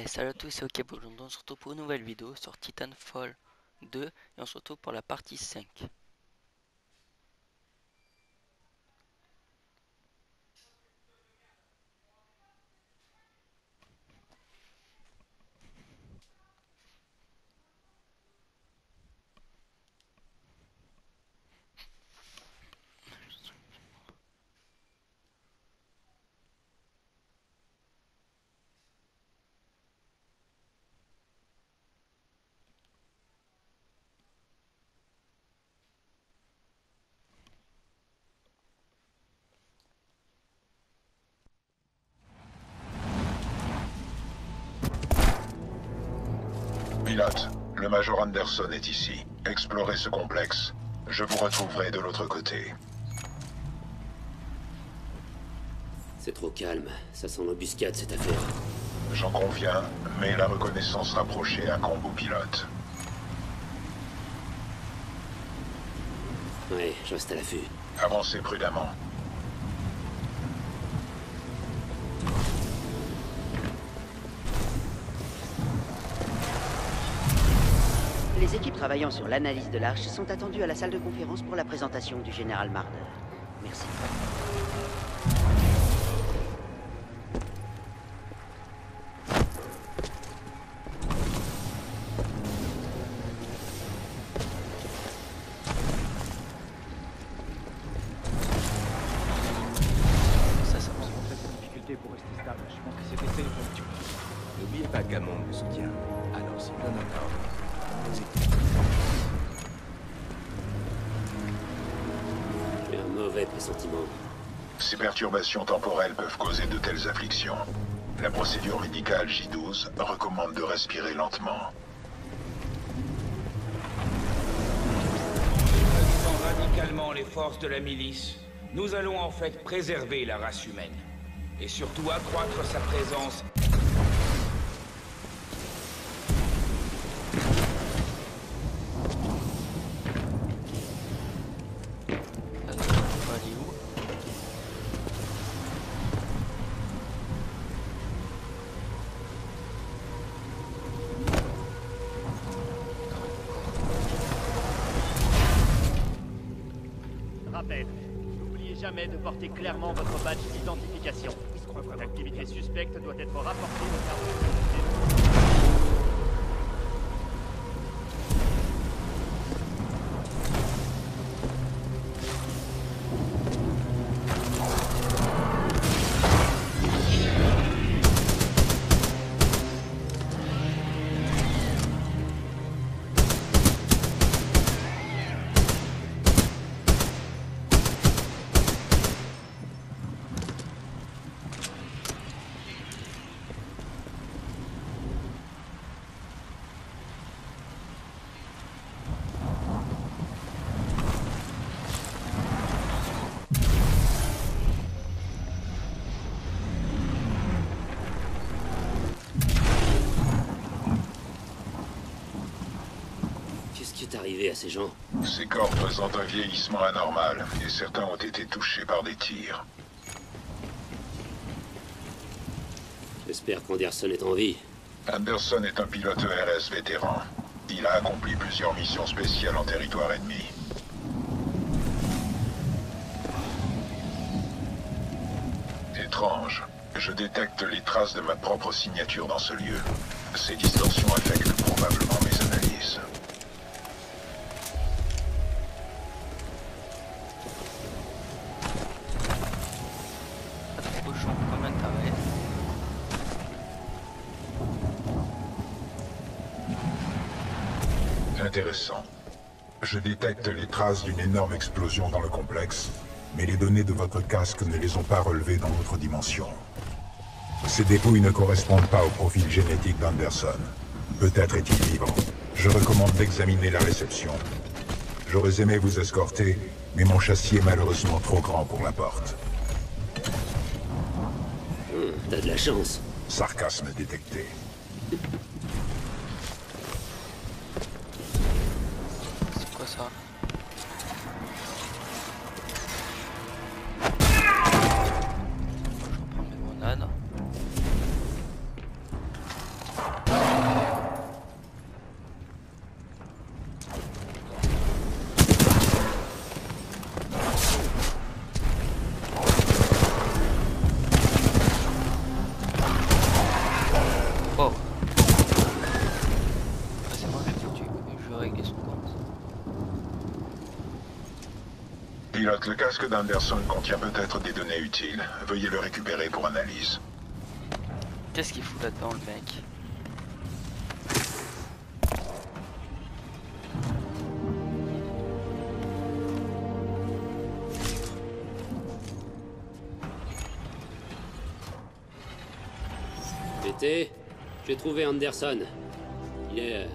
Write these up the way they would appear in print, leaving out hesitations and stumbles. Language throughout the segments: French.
Salut à tous, c'est OK pour aujourd'hui. On se retrouve pour une nouvelle vidéo sur Titanfall 2 et on se retrouve pour la partie 5. Pilote, le Major Anderson est ici. Explorez ce complexe. Je vous retrouverai de l'autre côté. C'est trop calme, ça sent l'embuscade cette affaire. J'en conviens, mais la reconnaissance rapprochée incombe au pilote. Ouais, je reste à l'affût. Avancez prudemment. Les équipes travaillant sur l'analyse de l'arche sont attendues à la salle de conférence pour la présentation du général Marder. Merci. Ça En fait, une difficulté pour rester stable. Je pense que c'est essayé aujourd'hui. N'oubliez pas qu'Amon vous soutient. Allons-y. Non. J'ai un mauvais pressentiment. Ces perturbations temporelles peuvent causer de telles afflictions. La procédure médicale J12 recommande de respirer lentement. Réduisant radicalement les forces de la milice, nous allons en fait préserver la race humaine. Et surtout accroître sa présence. on va aller où? Rappel, n'oubliez jamais de porter clairement votre badge d'identification. Toute activité suspecte doit être rapportée au service de sécurité. Qu'est-ce qui est arrivé à ces gens? Ces corps présentent un vieillissement anormal et certains ont été touchés par des tirs. J'espère qu'Anderson est en vie. Anderson est un pilote ERS vétéran. Il a accompli plusieurs missions spéciales en territoire ennemi. Étrange. Je détecte les traces de ma propre signature dans ce lieu. Ces distorsions affectent probablement mes analyses. Pas de cochon comme un taré. Intéressant. Je détecte les traces d'une énorme explosion dans le complexe, mais les données de votre casque ne les ont pas relevées dans notre dimension. Ces dépouilles ne correspondent pas au profil génétique d'Anderson. Peut-être est-il vivant. Je recommande d'examiner la réception. J'aurais aimé vous escorter, mais mon châssis est malheureusement trop grand pour la porte. T'as de la chance. Sarcasme détecté. C'est quoi ça? Je reprends mes monades. Pilote, le casque d'Anderson contient peut-être des données utiles. Veuillez le récupérer pour analyse. Qu'est-ce qu'il fout là-dedans, le mec? BT, j'ai trouvé Anderson. Il est...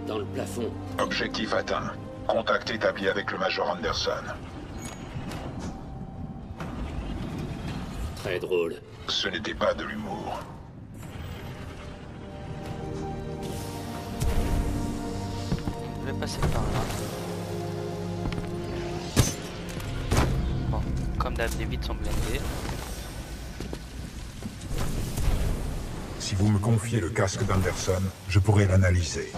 dans le plafond. Objectif atteint. Contact établi avec le Major Anderson. Très drôle. Ce n'était pas de l'humour. Je vais passer par là. Bon, comme d'hab, les vitres sont blindées. Si vous me confiez le casque d'Anderson, je pourrai l'analyser.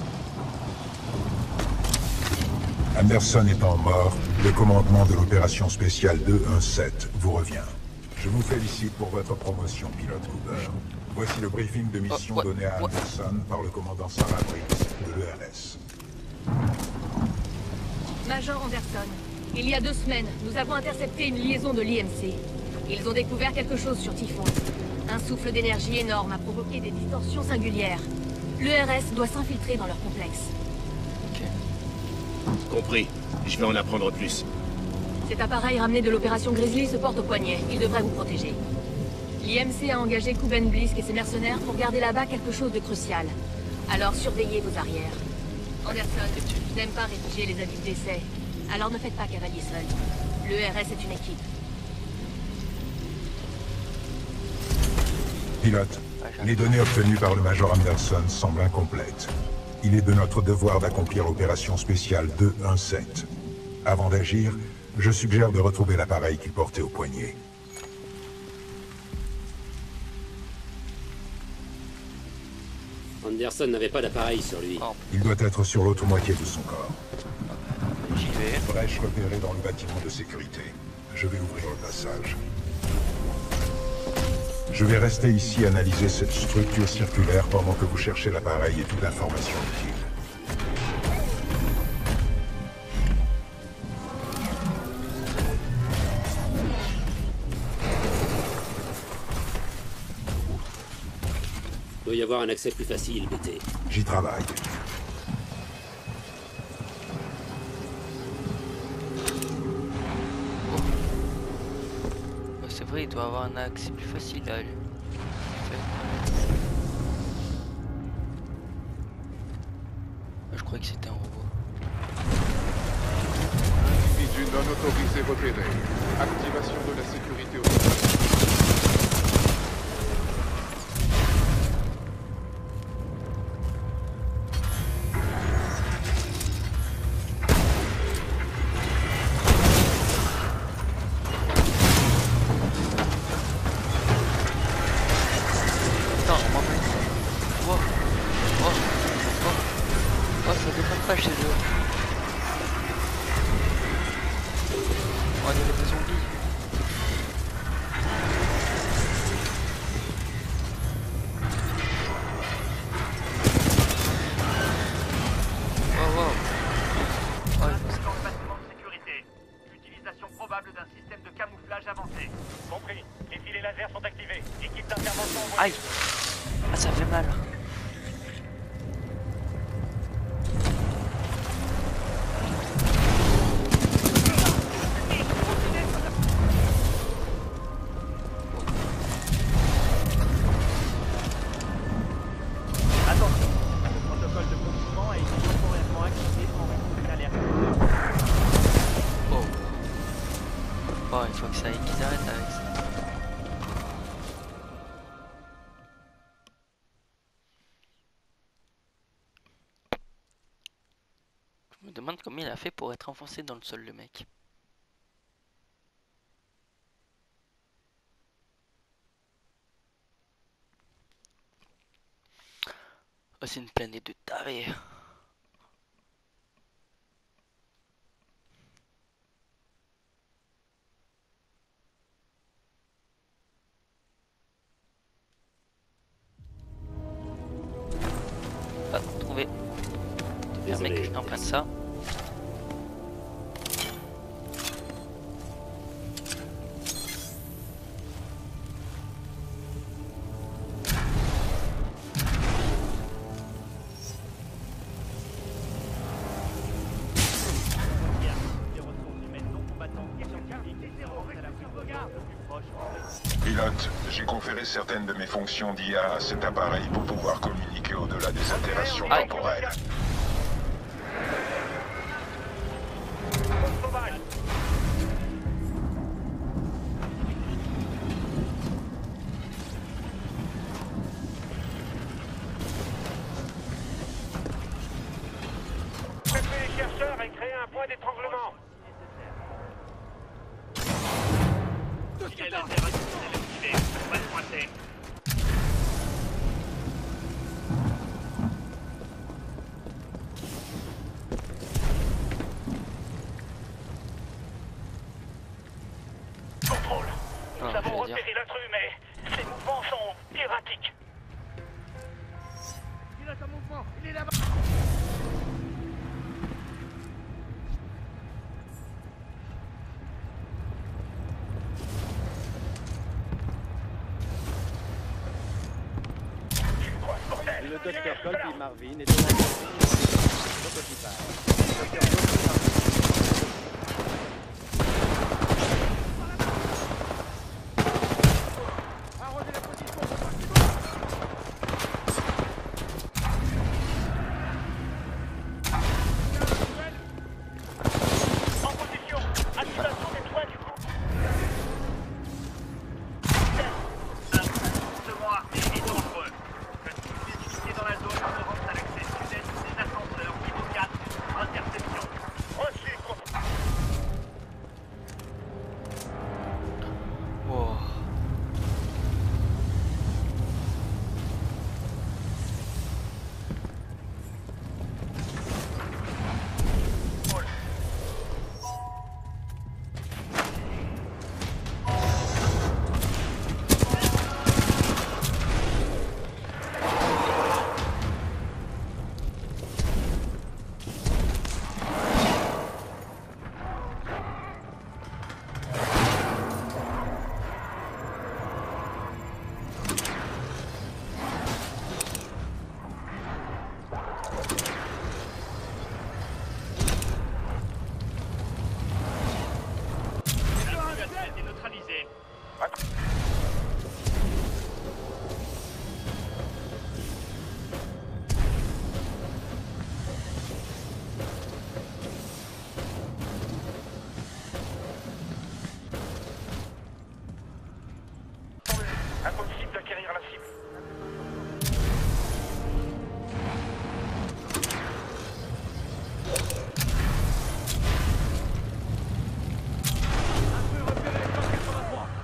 Anderson étant mort, le commandement de l'opération spéciale 217 vous revient. Je vous félicite pour votre promotion, pilote Cooper. Voici le briefing de mission donné à Anderson par le commandant Sarah Briggs de l'ERS. Major Anderson, il y a 2 semaines, nous avons intercepté une liaison de l'IMC. Ils ont découvert quelque chose sur Typhon. Un souffle d'énergie énorme a provoqué des distorsions singulières. L'ERS doit s'infiltrer dans leur complexe. Compris. Je vais en apprendre plus. Cet appareil ramené de l'opération Grizzly se porte au poignet. Il devrait vous protéger. L'IMC a engagé Kuben Blisk et ses mercenaires pour garder là-bas quelque chose de crucial. Alors surveillez vos arrières. Anderson, je n'aime pas rédiger les avis de décès. Alors ne faites pas cavalier seul. L'ERS est une équipe. Pilote, les données obtenues par le Major Anderson semblent incomplètes. Il est de notre devoir d'accomplir l'opération spéciale 217. Avant d'agir, je suggère de retrouver l'appareil qu'il portait au poignet. Anderson n'avait pas d'appareil sur lui. Oh, Il doit être sur l'autre moitié de son corps. j'y vais. Brèche repérée dans le bâtiment de sécurité. Je vais ouvrir le passage. Je vais rester ici analyser cette structure circulaire pendant que vous cherchez l'appareil et toute information utile. Il doit y avoir un accès plus facile, BT. J'y travaille. C'est vrai, il doit avoir un accès plus facile à lui. Je croyais que c'était un robot. Individu non autorisé repéré. Activation de la sécurité automatique. Pas chez eux. On dirait des zombies. Wow. Dans le bâtiment de sécurité. Utilisation probable d'un système de camouflage avancé. Compris. Les filets laser sont activés. Équipe d'intervention envoyée. Aïe. Ah, ça fait mal. Il faut que ça aille, qu'ils arrêtent avec ça. Je me demande comment il a fait pour être enfoncé dans le sol, le mec. Oh, c'est une planète de tarés. Pas trouvé. Un mec en face de ça. transférer certaines de mes fonctions d'IA à cet appareil pour pouvoir communiquer au-delà des altérations Aïe. temporelles. Sauvage. Préfet les chercheurs et créer un point d'étranglement. Il y a laser additionnel activé. On va le pointer. Contrôle. Nous Ah, avons j'allais dire. repéré l'intrus, mais ses mouvements sont erratiques. Il a son mouvement. Il est là-bas. Le docteur Colby Marvin est de la prototypage. Arrosez la position au maximum. En position. Activation des toits du coup. Second armé est dangereux. Les unités dans la zone se rendent à l'accès sud-est des ascenseurs niveau 4. Interception. Reçu. Wow. A été neutralisé. Impossible d'acquérir la cible.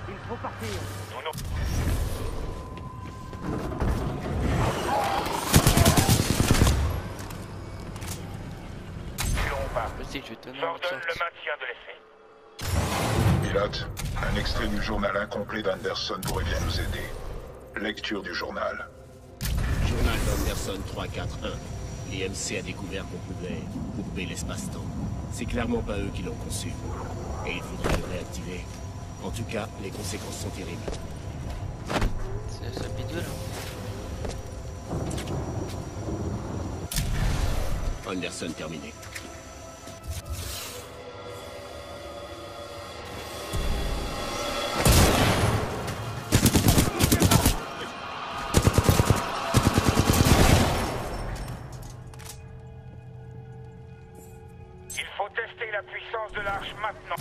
Il faut partir. Non, non. N'irons pas. Je sais que je vais te donner un J'ordonne autre le sorte. maintien de l'effet. Pilote, un extrait du journal incomplet d'Anderson pourrait bien nous aider. Lecture du journal. Journal d'Anderson 341. L'IMC a découvert qu'on pouvait couper l'espace-temps. C'est clairement pas eux qui l'ont conçu. Et il faudrait le réactiver. En tout cas, les conséquences sont terribles. C'est ça bidule. Anderson terminé. Il faut tester la puissance de l'arche maintenant.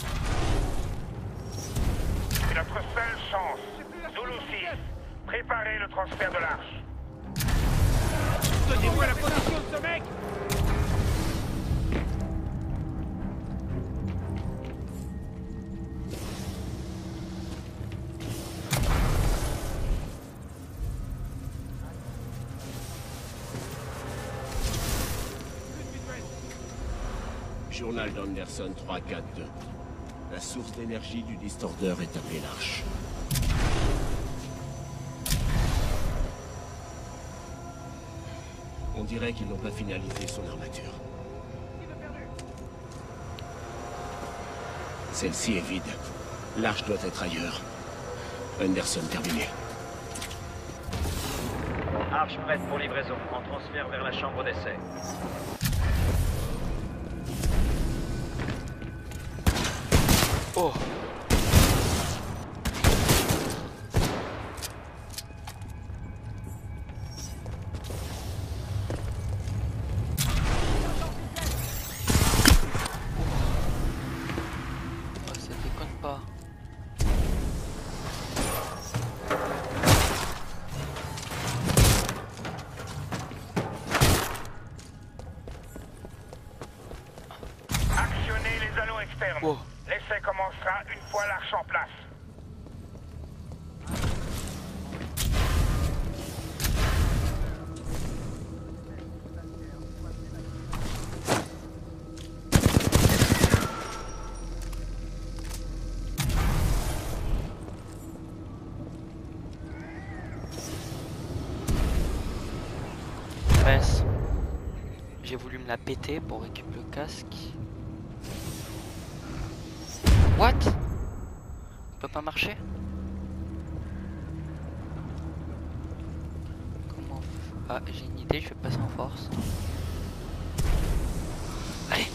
C'est notre seule chance. Zulu 6, préparez le transfert de l'arche. Donnez-moi la position de ce mec! Journal d'Anderson 342. La source d'énergie du Distorder est appelée l'Arche. On dirait qu'ils n'ont pas finalisé son armature. Celle-ci est vide. L'Arche doit être ailleurs. Anderson terminé. Arche prête pour livraison. En transfert vers la chambre d'essai. Oh. terme. Oh. L'essai commencera une fois l'arche en place. Mince. J'ai voulu me la péter pour récupérer le casque. What? On peut pas marcher? Comment? Ah, j'ai une idée, je vais passer en force. Allez!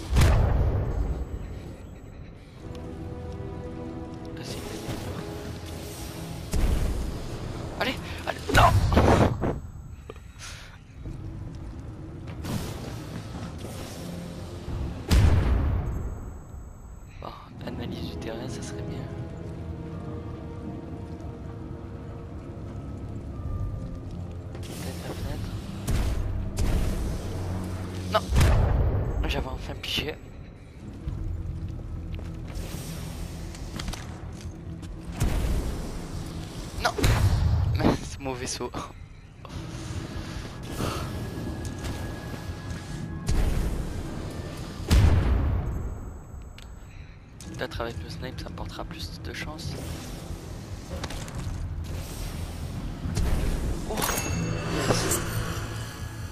Ah, c'est une manière. Allez! Allez! Non! Analyse du terrain, ça serait bien. Peut-être la fenêtre. Non! J'avais enfin pigé. Non! C'est mon vaisseau. Peut-être avec le snipe ça portera plus de chance. Oh.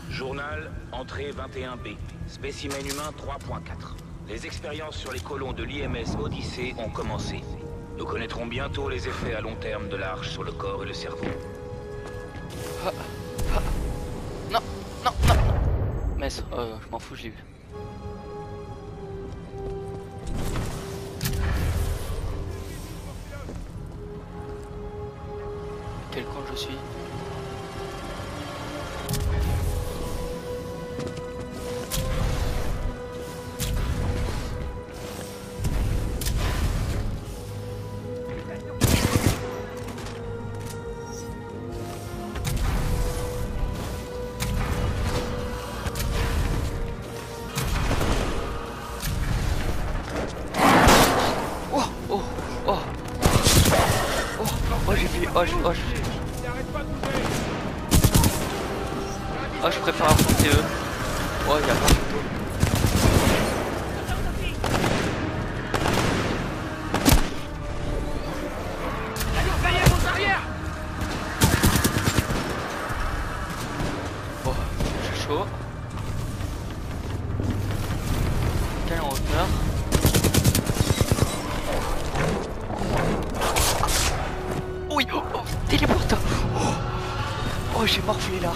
Journal, entrée 21B. Spécimen humain 3.4. Les expériences sur les colons de l'IMS Odyssée ont commencé. Nous connaîtrons bientôt les effets à long terme de l'arche sur le corps et le cerveau. Ah. Ah. Non, non, non, non. Mais je m'en fous, je l'ai vu. Quel con je suis. Oh, oh, oh. Oh, j'ai vu, oh, je préfère affronter eux. Oh, il y a pas photo. Oh, j'ai chaud. Quelle en hauteur. Oui, oh, oh, téléporte. Oh, oh j'ai morflé là.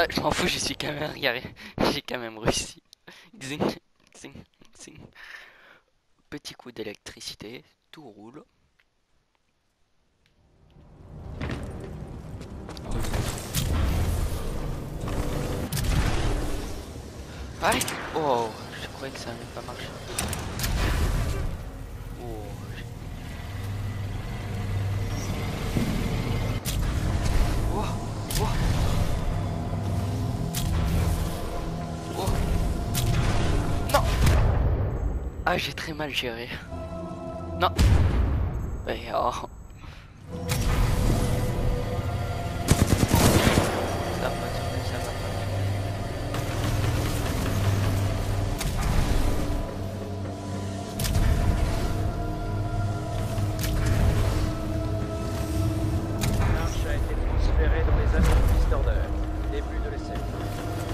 Ah, je m'en fous, j'y suis quand même arrivé. J'ai quand même réussi. Zing, zing, zing. Petit coup d'électricité, tout roule. Allez. Oh, je croyais que ça n'allait pas marcher. Oh. Oh, oh. Oh. Non. Ah, j'ai très mal géré. Non. Mais oh. Ça va pas tourner, ça va pas tourner. L'arche a été transférée dans les anneaux de Order. Début de l'essai.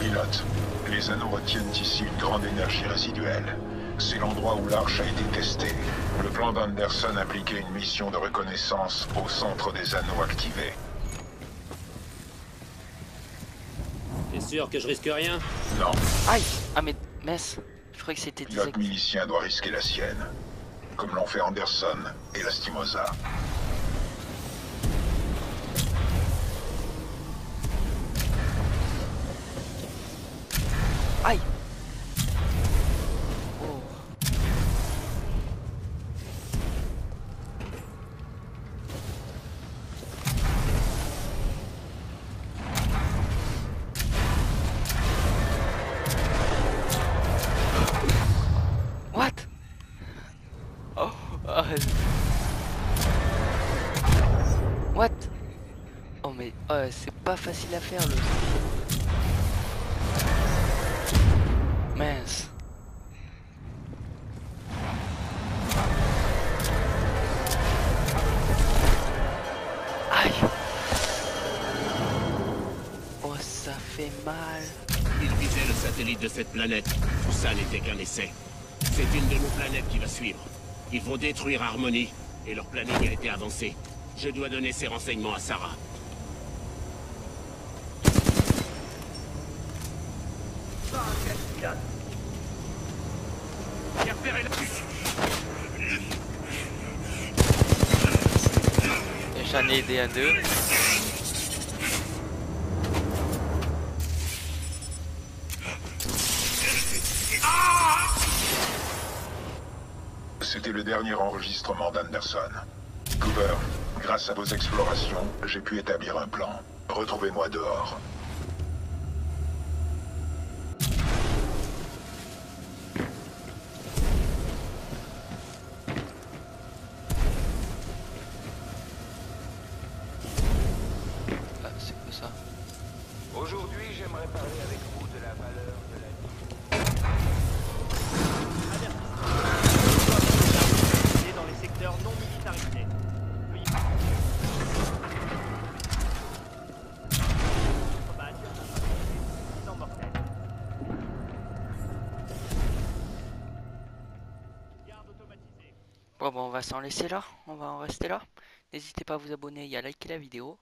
Pilote, les anneaux retiennent ici une grande énergie résiduelle. C'est l'endroit où l'arche a été testée. Le plan d'Anderson impliquait une mission de reconnaissance au centre des anneaux activés. T'es sûr que je risque rien? Non. Aïe! Ah mais mince, je croyais que c'était Le pilote désactivé. milicien doit risquer la sienne. Comme l'ont fait Anderson et Lastimosa. Aïe! Oh. What? Oh, what? Oh mais c'est pas facile à faire le. Mince. Aïe. Oh ça fait mal. Il visait le satellite de cette planète. Tout ça n'était qu'un essai. C'est une de nos planètes qui va suivre. Ils vont détruire Harmony, et leur planning a été avancé. Je dois donner ces renseignements à Sarah. J'en ai aidé un d'eux. C'était le dernier enregistrement d'Anderson. Cooper, grâce à vos explorations, j'ai pu établir un plan. Retrouvez-moi dehors. Ah, c'est quoi ça? Aujourd'hui, j'aimerais parler avec vous de la valeur de la vie. Dans les secteurs non militarisés. Oui. Badge. Sans mortel. Garde automatisée. Bon, on va s'en laisser là. On va en rester là. N'hésitez pas à vous abonner et à liker la vidéo.